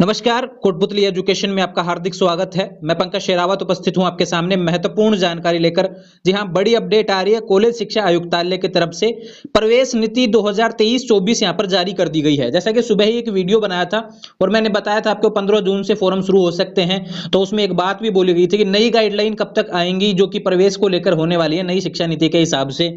नमस्कार, कोटपुतली एजुकेशन में आपका हार्दिक स्वागत है। मैं पंकज शेरावत उपस्थित हूं आपके सामने महत्वपूर्ण जानकारी लेकर। जी हां, बड़ी अपडेट आ रही है। कॉलेज शिक्षा आयुक्तालय की तरफ से प्रवेश नीति 2023-24 यहां पर जारी कर दी गई है। जैसा कि सुबह ही एक वीडियो बनाया था और मैंने बताया था आपको 15 जून से फॉर्म शुरू हो सकते हैं। तो उसमें एक बात भी बोली गई थी कि नई गाइडलाइन कब तक आएंगी जो कि प्रवेश को लेकर होने वाली है नई शिक्षा नीति के हिसाब से।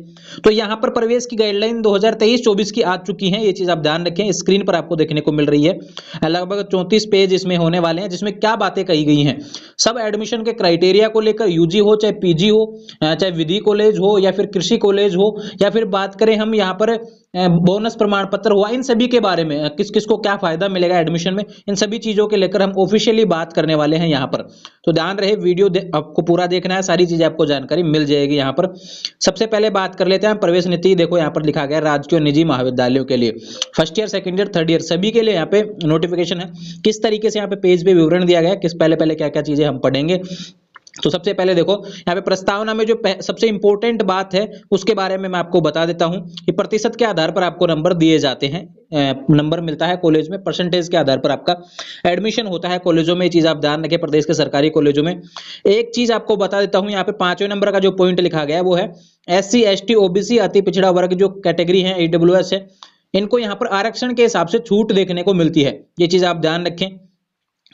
तो यहाँ पर प्रवेश की गाइडलाइन 2023-24 की आ चुकी है। ये चीज आप ध्यान रखें, स्क्रीन पर आपको देखने को मिल रही है। लगभग 34 पेज इसमें होने वाले हैं, जिसमें क्या बातें कही गई हैं। सब एडमिशन के क्राइटेरिया को लेकर, यूजी हो चाहे पीजी हो, चाहे विधि कॉलेज हो या फिर कृषि कॉलेज हो, या फिर बात करें हम यहाँ पर बोनस प्रमाण पत्र हुआ, इन सभी के बारे में किस किस को क्या फायदा मिलेगा एडमिशन में, इन सभी चीजों के लेकर हम ऑफिशियली बात करने वाले हैं यहाँ पर। तो ध्यान रहे, वीडियो आपको पूरा देखना है, सारी चीजें आपको जानकारी मिल जाएगी यहाँ पर। सबसे पहले बात कर लेते हैं प्रवेश नीति। देखो यहाँ पर लिखा गया राजकीय और निजी महाविद्यालयों के लिए first year, second year, third year सभी के लिए यहाँ पे नोटिफिकेशन है। किस तरीके से यहाँ पे पेज पे विवरण दिया गया है, किस पहले पहले क्या क्या चीजें हम पढ़ेंगे। तो सबसे पहले देखो यहाँ पे प्रस्तावना में जो सबसे इंपॉर्टेंट बात है उसके बारे में मैं आपको बता देता हूं कि प्रतिशत के आधार पर आपको नंबर दिए जाते हैं। नंबर मिलता है कॉलेज में, परसेंटेज के आधार पर आपका एडमिशन होता है कॉलेजों में। ये चीज आप ध्यान रखें, प्रदेश के सरकारी कॉलेजों में। एक चीज आपको बता देता हूं, यहाँ पे 5वें नंबर का जो पॉइंट लिखा गया है वो है SC ST OBC अति पिछड़ा वर्ग जो कैटेगरी है, AWS है, इनको यहाँ पर आरक्षण के हिसाब से छूट देखने को मिलती है। ये चीज आप ध्यान रखें,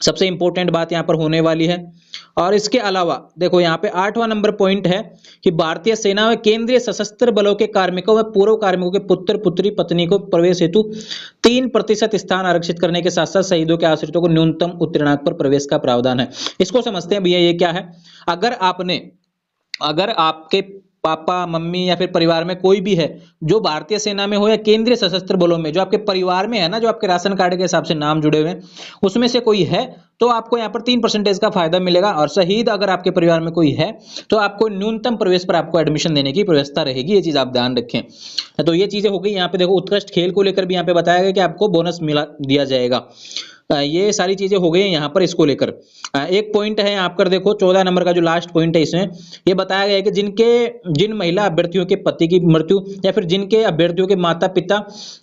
सबसे इंपॉर्टेंट बात यहाँ पर होने वाली है। और इसके अलावा देखो यहाँ पे 8वां नंबर पॉइंट है कि भारतीय सेना में केंद्रीय सशस्त्र बलों के कार्मिकों व पूर्व कार्मिकों के पुत्र पुत्री पत्नी को प्रवेश हेतु 3% स्थान आरक्षित करने के साथ साथ शहीदों के आश्रितों को न्यूनतम उत्तीर्णांक पर प्रवेश का प्रावधान है। इसको समझते हैं भैया, ये क्या है। अगर आपके पापा मम्मी या फिर परिवार में कोई भी है जो भारतीय सेना में हो या केंद्रीय सशस्त्र बलों में, जो आपके परिवार में है ना, जो आपके राशन कार्ड के हिसाब से नाम जुड़े हुए हैं, उसमें से कोई है तो आपको यहाँ पर 3% का फायदा मिलेगा। और शहीद अगर आपके परिवार में कोई है तो आपको न्यूनतम प्रवेश पर आपको एडमिशन देने की व्यवस्था रहेगी। ये चीज आप ध्यान रखें। तो ये चीजें हो गई। यहाँ पे देखो उत्कृष्ट खेल को लेकर भी यहाँ पे बताया गया कि आपको बोनस दिया जाएगा। ये सारी चीजें हो गई हैं यहाँ पर इसको लेकर। एक पॉइंट है यहाँ पर देखो 14 नंबर का जो लास्ट पॉइंट है, इसमें ये बताया गया है कि जिन महिला अभ्यर्थियों के पति की मृत्यु या फिर जिनके अभ्यर्थियों के माता पिता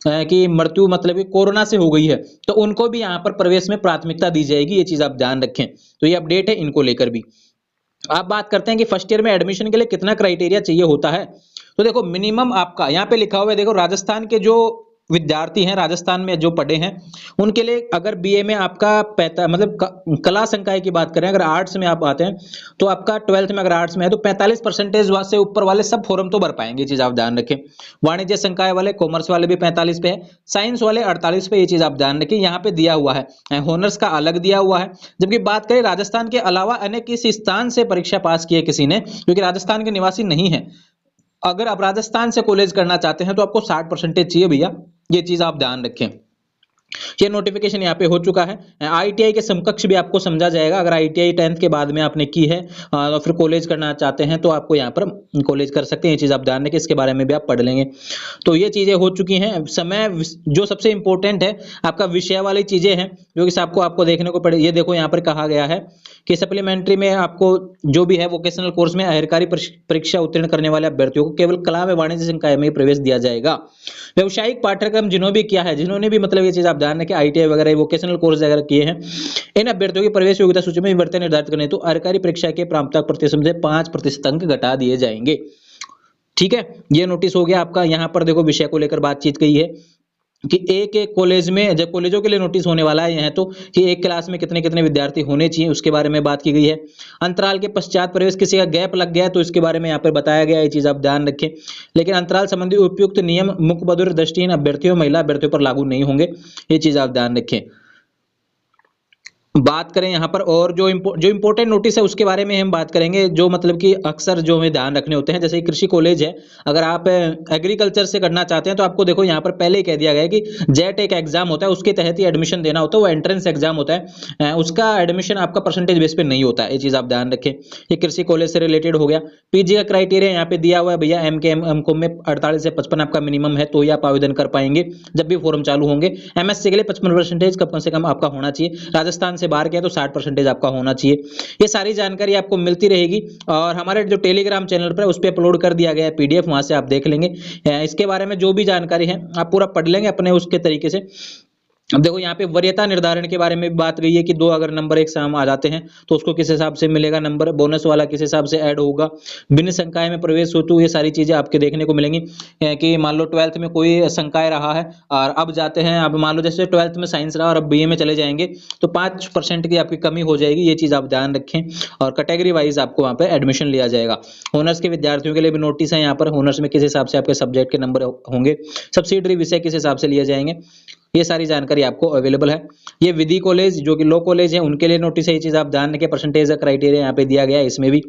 की मृत्यु मतलब कि कोरोना से हो गई है, तो उनको भी यहाँ पर प्रवेश में प्राथमिकता दी जाएगी। ये चीज आप ध्यान रखें। तो ये अपडेट है इनको लेकर भी। आप बात करते हैं कि फर्स्ट ईयर में एडमिशन के लिए कितना क्राइटेरिया चाहिए होता है। तो देखो मिनिमम आपका यहाँ पे लिखा हुआ है, देखो राजस्थान के जो विद्यार्थी हैं, राजस्थान में जो पढ़े हैं, उनके लिए अगर बीए में आपका कला संकाय की बात करें, अगर आर्ट्स में आप आते हैं तो आपका 12th में अगर आर्ट्स में है तो 45% से ऊपर वाले सब फॉर्म तो भर पाएंगे। चीज आप ध्यान रखें। वाणिज्य संकाय वाले, कॉमर्स वाले भी 45 पे है, साइंस वाले 48 पे। ये चीज आप ध्यान रखें, यहाँ पे दिया हुआ है। होनर्स का अलग दिया हुआ है। जबकि बात करें राजस्थान के अलावा अन्य किसी स्थान से परीक्षा पास की है किसी ने, क्योंकि राजस्थान के निवासी नहीं है, अगर आप राजस्थान से कॉलेज करना चाहते हैं तो आपको 60% चाहिए भैया। ये चीज आप ध्यान रखें। ये नोटिफिकेशन यहाँ पे हो चुका है। ITI के समकक्ष भी आपको समझा जाएगा। अगर ITI 10th के बाद में आपने की है और फिर कॉलेज करना चाहते हैं तो आपको यहाँ पर कॉलेज कर सकते हैं। ये चीज आप ध्यान रखें, इसके बारे में भी आप पढ़ लेंगे। तो ये चीजें हो चुकी हैं। समय जो सबसे इंपॉर्टेंट है आपका विषय वाली चीजें हैं जो कि आपको देखने को पड़े। ये देखो यहाँ पर कहा गया है कि सप्लीमेंट्री में आपको जो भी है वोकेशनल कोर्स में अहर्कारी परीक्षा उत्तीर्ण करने वाले अभ्यर्थियों को केवल कला में वाणिज्य संकाय में प्रवेश दिया जाएगा। व्यवसायिक पाठ्यक्रम जिन्होंने भी किया है, जिन्होंने भी मतलब ये चीज आप ध्यान रखें, ITI वगैरह वोकेशनल कोर्स वगैरह किए हैं, इन अभ्यर्थियों की प्रवेश योग्यता सूची में विवर्तन निर्धारित करने तो अहर्कारी परीक्षा के प्राप्तांक प्रतिशत से 5% अंक घटा दिए जाएंगे। ठीक है, ये नोटिस हो गया आपका। यहाँ पर देखो विषय को लेकर बातचीत की है कि एक कॉलेज में, जब कॉलेजों के लिए नोटिस होने वाला है यहाँ, तो कि एक क्लास में कितने कितने विद्यार्थी होने चाहिए उसके बारे में बात की गई है। अंतराल के पश्चात प्रवेश, किसी का गैप लग गया तो इसके बारे में यहाँ पर बताया गया है। ये चीज आप ध्यान रखें। लेकिन अंतराल संबंधी उपयुक्त नियम मुखबधिर दृष्टिहीन अभ्यर्थियों, महिला अभ्यर्थियों पर लागू नहीं होंगे। ये चीज आप ध्यान रखें। बात करें यहाँ पर और जो इंपॉर्टेंट नोटिस है उसके बारे में हम बात करेंगे, जो मतलब कि अक्सर जो हमें ध्यान रखने होते हैं। जैसे कृषि कॉलेज है, अगर आप एग्रीकल्चर से करना चाहते हैं तो आपको देखो यहाँ पर पहले ही कह दिया गया है कि जेट एक एग्जाम होता है, उसके तहत ही एडमिशन देना होता है। वो एंट्रेंस एग्जाम होता है, उसका एडमिशन आपका परसेंटेज बेस पे नहीं होता है। ये चीज आप ध्यान रखें। ये कृषि कॉलेज से रिलेटेड हो गया। पीजी का क्राइटेरिया यहाँ पे दिया हुआ है भैया, MKM में 48 से 55 आपका मिनिमम है तो ही आप आवेदन कर पाएंगे जब भी फॉर्म चालू होंगे। MSc के लिए 55% कम से कम आपका होना चाहिए। राजस्थान से बाहर गया तो 60% आपका होना चाहिए। ये सारी जानकारी आपको मिलती रहेगी और हमारे जो टेलीग्राम चैनल पर उस पर अपलोड कर दिया गया है PDF, वहां से आप देख लेंगे। इसके बारे में जो भी जानकारी है आप पूरा पढ़ लेंगे अपने उसके तरीके से। अब देखो यहाँ पे वरीयता निर्धारण के बारे में भी बात गई है कि 2 अगर नंबर एक साम आ जाते हैं तो उसको किस हिसाब से मिलेगा नंबर, बोनस वाला किस हिसाब से ऐड होगा, भिन्न संकाय में प्रवेश हेतु ये सारी चीजें आपके देखने को मिलेंगी। कि मान लो 12th में कोई संकाय रहा है और अब जाते हैं, अब मान लो जैसे 12th में साइंस रहा और अब बीए में चले जाएंगे तो 5% की आपकी कमी हो जाएगी, ये चीज आप ध्यान रखें। और कैटेगरी वाइज आपको वहाँ पे एडमिशन लिया जाएगा। ऑनर्स के विद्यार्थियों के लिए भी नोटिस है यहाँ पर, ऑनर्स में किस हिसाब से आपके सब्जेक्ट के नंबर होंगे, सब्सिडरी विषय किस हिसाब से लिए जाएंगे, ये सारी जानकारी आपको अवेलेबल है। ये विधि कॉलेज जो कि लॉ कॉलेज है उनके लिए नोटिस है, ये चीज आप ध्यान रखें। परसेंटेज का क्राइटेरिया यहाँ पे दिया गया है इसमें भी,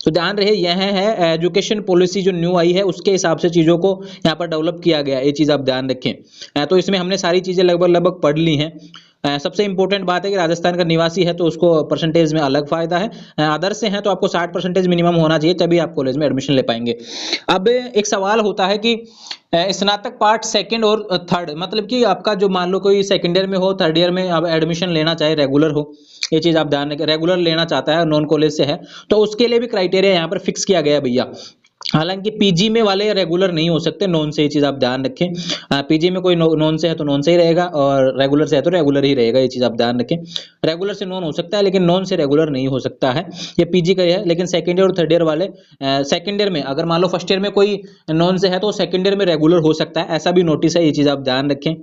तो ध्यान रहे यह है एजुकेशन पॉलिसी जो न्यू आई है उसके हिसाब से चीजों को यहाँ पर डेवलप किया गया है, ये चीज आप ध्यान रखें। तो इसमें हमने सारी चीजें लगभग पढ़ ली हैं। सबसे इंपॉर्टेंट बात है कि राजस्थान का निवासी है तो उसको परसेंटेज में अलग फायदा है, अदर से है तो आपको 60% मिनिमम होना चाहिए तभी आप कॉलेज में एडमिशन ले पाएंगे। अब एक सवाल होता है कि स्नातक पार्ट सेकंड और थर्ड, मतलब कि आपका जो मान लो कोई सेकंड ईयर में हो, थर्ड ईयर में अब एडमिशन लेना चाहे रेगुलर हो, ये चीज आप ध्यान रखें, रेगुलर लेना चाहता है नॉन कॉलेज से है तो उसके लिए भी क्राइटेरिया यहाँ पर फिक्स किया गया है भैया। हालांकि पीजी में वाले रेगुलर नहीं हो सकते, नॉन से, ये चीज आप ध्यान रखें। पीजी में कोई नॉन से है तो नॉन से ही रहेगा और रेगुलर से है तो रेगुलर ही रहेगा, ये चीज आप ध्यान रखें। रेगुलर से नॉन हो सकता है लेकिन नॉन से रेगुलर नहीं हो सकता है, ये पीजी का है। लेकिन सेकंड ईयर और थर्ड ईयर वाले, सेकंड ईयर में अगर मान लो फर्स्ट ईयर में कोई नॉन से है तो सेकंड ईयर में रेगुलर हो सकता है, ऐसा भी नोटिस है, ये चीज आप ध्यान रखें।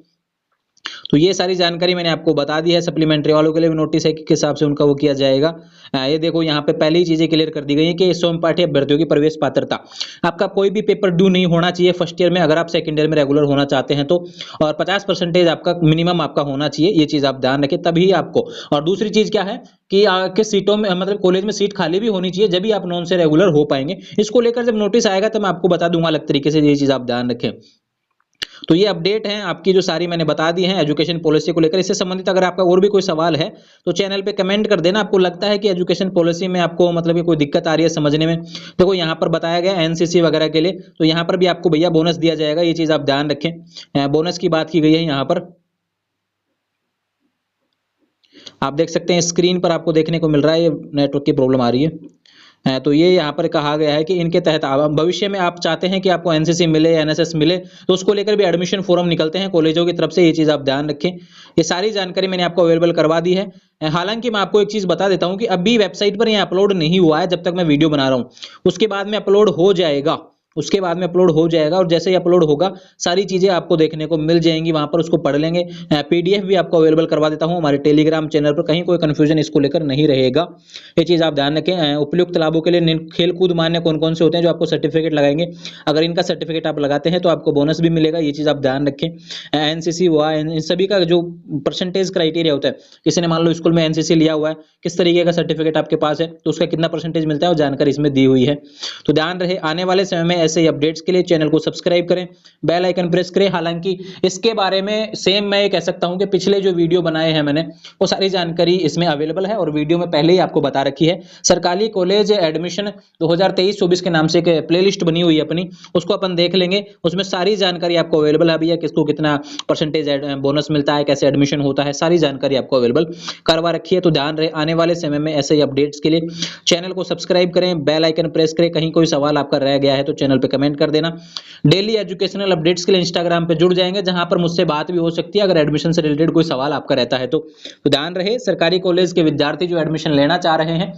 तो ये सारी जानकारी मैंने आपको बता दी है। सप्लीमेंट्री वालों के लिए भी नोटिस है कि किस हिसाब से उनका वो किया जाएगा। ये देखो यहाँ पे पहली ही चीजें क्लियर कर दी गई है कि सोमपाठी अभ्यर्थियों की प्रवेश पात्रता, आपका कोई भी पेपर ड्यू नहीं होना चाहिए फर्स्ट ईयर में अगर आप सेकंड ईयर में रेगुलर होना चाहते हैं तो, और 50% आपका मिनिमम आपका होना चाहिए, ये चीज आप ध्यान रखें तभी आपको। और दूसरी चीज क्या है कि किस सीटों में, मतलब कॉलेज में सीट खाली भी होनी चाहिए जब भी आप नॉन से रेगुलर हो पाएंगे। इसको लेकर जब नोटिस आएगा तो मैं आपको बता दूंगा अलग तरीके से, ये चीज आप ध्यान रखें। तो ये अपडेट है आपकी जो सारी मैंने बता दी है एजुकेशन पॉलिसी को लेकर। इससे संबंधित अगर आपका और भी कोई सवाल है तो चैनल पे कमेंट कर देना। आपको लगता है कि एजुकेशन पॉलिसी में आपको मतलब कि कोई दिक्कत आ रही है समझने में, देखो यहाँ पर बताया गया एनसीसी वगैरह के लिए, तो यहाँ पर भी आपको भैया बोनस दिया जाएगा, ये चीज आप ध्यान रखें। बोनस की बात की गई है यहाँ पर, आप देख सकते हैं स्क्रीन पर आपको देखने को मिल रहा है, ये नेटवर्क की प्रॉब्लम आ रही है। तो ये यहाँ पर कहा गया है कि इनके तहत भविष्य में आप चाहते हैं कि आपको एनसीसी मिले, एनएसएस मिले, तो उसको लेकर भी एडमिशन फॉर्म निकलते हैं कॉलेजों की तरफ से, ये चीज आप ध्यान रखें। ये सारी जानकारी मैंने आपको अवेलेबल करवा दी है। हालांकि मैं आपको एक चीज बता देता हूं कि अभी वेबसाइट पर ये अपलोड नहीं हुआ है जब तक मैं वीडियो बना रहा हूं, उसके बाद में अपलोड हो जाएगा, उसके बाद में अपलोड हो जाएगा। और जैसे ही अपलोड होगा सारी चीजें आपको देखने को मिल जाएंगी, वहां पर उसको पढ़ लेंगे। पीडीएफ भी आपको अवेलेबल करवा देता हूं हमारे टेलीग्राम चैनल पर, कहीं कोई कंफ्यूजन इसको लेकर नहीं रहेगा, ये चीज आप ध्यान रखें। उपयुक्त लाभों के लिए खेल कूद मान्य कौन कौन से होते हैं जो आपको सर्टिफिकेट लगाएंगे, अगर इनका सर्टिफिकेट आप लगाते हैं तो आपको बोनस भी मिलेगा, ये चीज आप ध्यान रखें। एनसीसी हुआ, इन सभी का जो परसेंटेज क्राइटेरिया होता है, किसी ने मान लो स्कूल में एनसीसी लिया हुआ है, किस तरीके का सर्टिफिकेट आपके पास है तो उसका कितना परसेंटेज मिलता है, वो जानकारी इसमें दी हुई है। तो ध्यान रहे आने वाले समय में ऐसे ही अपडेट्स के लिए चैनल को सब्सक्राइब करें, बेल आइकन प्रेस करें। हालांकि इसके बारे में सेम मैं ये कह सकता हूं कि पिछले जो वीडियो बनाए हैं मैंने वो सारी जानकारी इसमें अवेलेबल है और वीडियो में पहले ही आपको बता रखी है। सरकारी कॉलेज एडमिशन 2023-24 के नाम से एक प्लेलिस्ट बनी हुई है अपनी, उसको अपन देख लेंगे, उसमें सारी जानकारी आपको अवेलेबल है भैया, किसको कितना परसेंटेज बोनस मिलता है, कैसे एडमिशन होता है, सारी जानकारी आपको अवेलेबल करवा रखी है। तो ध्यान रहे आने वाले समय में ऐसे ही अपडेट्स के लिए चैनल को सब्सक्राइब करें, बेल आइकन प्रेस करें। कहीं कोई सवाल आपका रह गया है तो चैनल पे कमेंट कर देना। डेली एजुकेशनल अपडेट्स के लिए इंस्टाग्राम पे जुड़ जाएंगे जहां पर मुझसे बात भी हो सकती है अगर एडमिशन से रिलेटेड कोई सवाल आपका रहता है तो। ध्यान रहे सरकारी कॉलेज के विद्यार्थी जो एडमिशन लेना चाह रहे हैं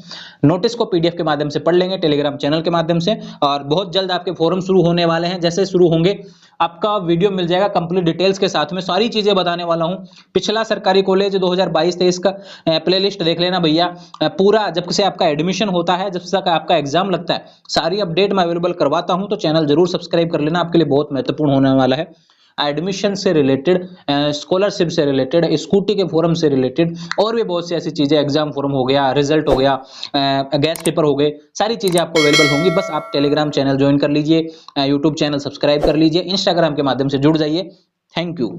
नोटिस को पीडीएफ के माध्यम से पढ़ लेंगे, टेलीग्राम चैनल के माध्यम से, और बहुत जल्द आपके फॉर्म शुरू होने वाले हैं। जैसे शुरू होंगे आपका वीडियो मिल जाएगा कंप्लीट डिटेल्स के साथ में, सारी चीजें बताने वाला हूं। पिछला सरकारी कॉलेज 2022-23 का प्लेलिस्ट देख लेना भैया, पूरा जब से आपका एडमिशन होता है, जब तक आपका एग्जाम लगता है, सारी अपडेट मैं अवेलेबल करवाता हूं। तो चैनल जरूर सब्सक्राइब कर लेना, आपके लिए बहुत महत्वपूर्ण होने वाला है। एडमिशन से रिलेटेड, स्कॉलरशिप से रिलेटेड, स्कूटी के फॉर्म से रिलेटेड, और भी बहुत सी ऐसी चीजें, एग्जाम फॉर्म हो गया, रिजल्ट हो गया, गैस पेपर हो गए, सारी चीजें आपको अवेलेबल होंगी। बस आप टेलीग्राम चैनल ज्वाइन कर लीजिए, यूट्यूब चैनल सब्सक्राइब कर लीजिए, इंस्टाग्राम के माध्यम से जुड़ जाइए। Thank you.